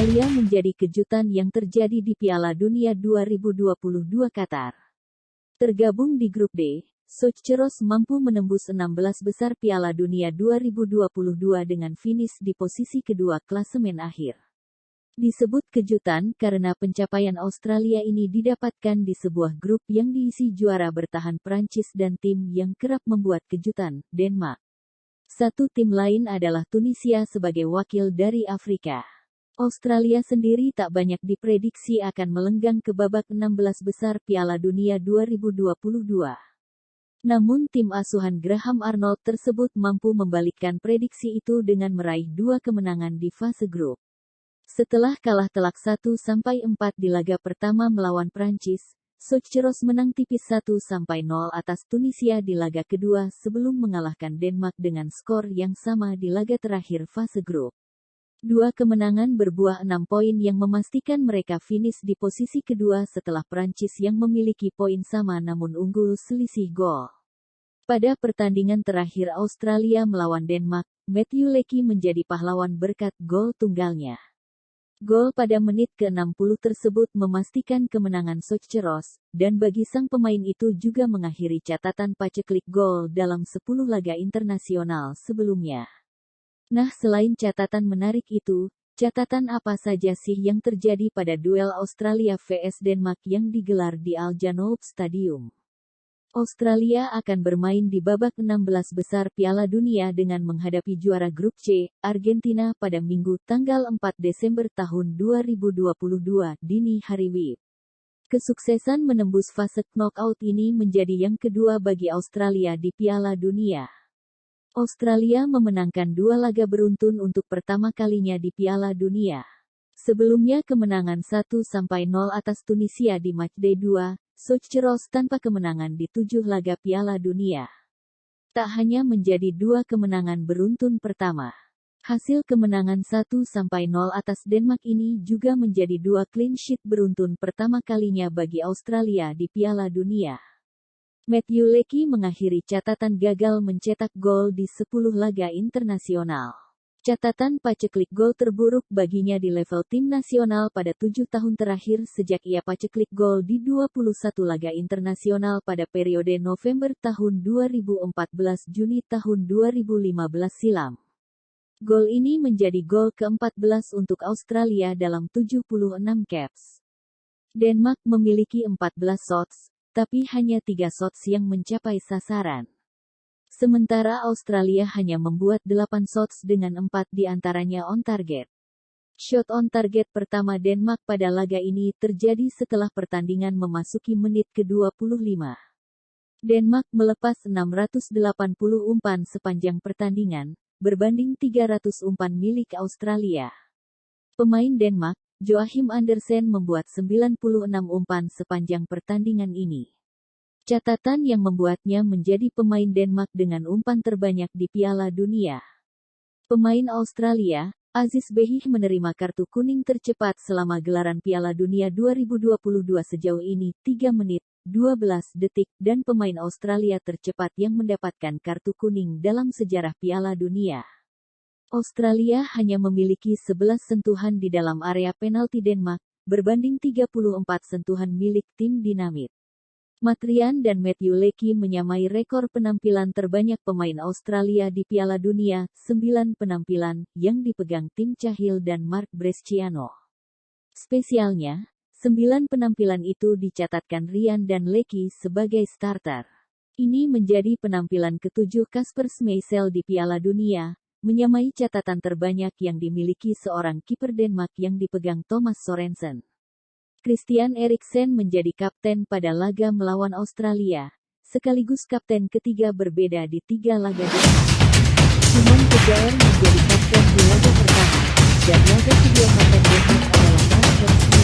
Australia menjadi kejutan yang terjadi di Piala Dunia 2022 Qatar. Tergabung di grup D, Seychelles mampu menembus 16 besar Piala Dunia 2022 dengan finish di posisi kedua klasemen akhir. Disebut kejutan karena pencapaian Australia ini didapatkan di sebuah grup yang diisi juara bertahan Prancis dan tim yang kerap membuat kejutan, Denmark. Satu tim lain adalah Tunisia sebagai wakil dari Afrika. Australia sendiri tak banyak diprediksi akan melenggang ke babak 16 besar Piala Dunia 2022. Namun tim asuhan Graham Arnold tersebut mampu membalikkan prediksi itu dengan meraih 2 kemenangan di fase grup. Setelah kalah telak 1-4 di laga pertama melawan Prancis, Seychelles menang tipis 1-0 atas Tunisia di laga kedua sebelum mengalahkan Denmark dengan skor yang sama di laga terakhir fase grup. 2 kemenangan berbuah 6 poin yang memastikan mereka finish di posisi kedua setelah Prancis yang memiliki poin sama namun unggul selisih gol. Pada pertandingan terakhir Australia melawan Denmark, Matthew Leckie menjadi pahlawan berkat gol tunggalnya. Gol pada menit ke-60 tersebut memastikan kemenangan Seychelles, dan bagi sang pemain itu juga mengakhiri catatan paceklik gol dalam 10 laga internasional sebelumnya. Nah, selain catatan menarik itu, catatan apa saja sih yang terjadi pada duel Australia vs Denmark yang digelar di Al Janoub Stadium? Australia akan bermain di babak 16 besar Piala Dunia dengan menghadapi juara grup C, Argentina pada Minggu tanggal 4 Desember tahun 2022 dini hari WIB. Kesuksesan menembus fase knockout ini menjadi yang kedua bagi Australia di Piala Dunia. Australia memenangkan 2 laga beruntun untuk pertama kalinya di Piala Dunia. Sebelumnya kemenangan 1-0 atas Tunisia di matchday 2, Seychelles tanpa kemenangan di 7 laga Piala Dunia. Tak hanya menjadi 2 kemenangan beruntun pertama. Hasil kemenangan 1-0 atas Denmark ini juga menjadi 2 clean sheet beruntun pertama kalinya bagi Australia di Piala Dunia. Matthew Leckie mengakhiri catatan gagal mencetak gol di 10 laga internasional. Catatan paceklik gol terburuk baginya di level tim nasional pada 7 tahun terakhir sejak ia paceklik gol di 21 laga internasional pada periode November tahun 2014-Juni tahun 2015 silam. Gol ini menjadi gol ke-14 untuk Australia dalam 76 caps. Denmark memiliki 14 shots, tapi hanya 3 shots yang mencapai sasaran. Sementara Australia hanya membuat 8 shots dengan 4 diantaranya on target. Shot on target pertama Denmark pada laga ini terjadi setelah pertandingan memasuki menit ke-25. Denmark melepas 680 umpan sepanjang pertandingan, berbanding 300 umpan milik Australia. Pemain Denmark, Joachim Andersen membuat 96 umpan sepanjang pertandingan ini. Catatan yang membuatnya menjadi pemain Denmark dengan umpan terbanyak di Piala Dunia. Pemain Australia, Aziz Behich menerima kartu kuning tercepat selama gelaran Piala Dunia 2022 sejauh ini 3 menit, 12 detik dan pemain Australia tercepat yang mendapatkan kartu kuning dalam sejarah Piala Dunia. Australia hanya memiliki 11 sentuhan di dalam area penalti Denmark, berbanding 34 sentuhan milik tim Dinamit. Matt Ryan dan Matthew Leckie menyamai rekor penampilan terbanyak pemain Australia di Piala Dunia, 9 penampilan, yang dipegang tim Cahill dan Mark Bresciano. Spesialnya, 9 penampilan itu dicatatkan Ryan dan Leckie sebagai starter. Ini menjadi penampilan ke-7 Kasper Schmeichel di Piala Dunia, menyamai catatan terbanyak yang dimiliki seorang kiper Denmark yang dipegang Thomas Sorensen. Christian Eriksen menjadi kapten pada laga melawan Australia, sekaligus kapten ketiga berbeda di 3 laga Denmark. Simon Kjær menjadi kapten di laga pertama, dan laga kedua kapten Denmark adalah Rasmus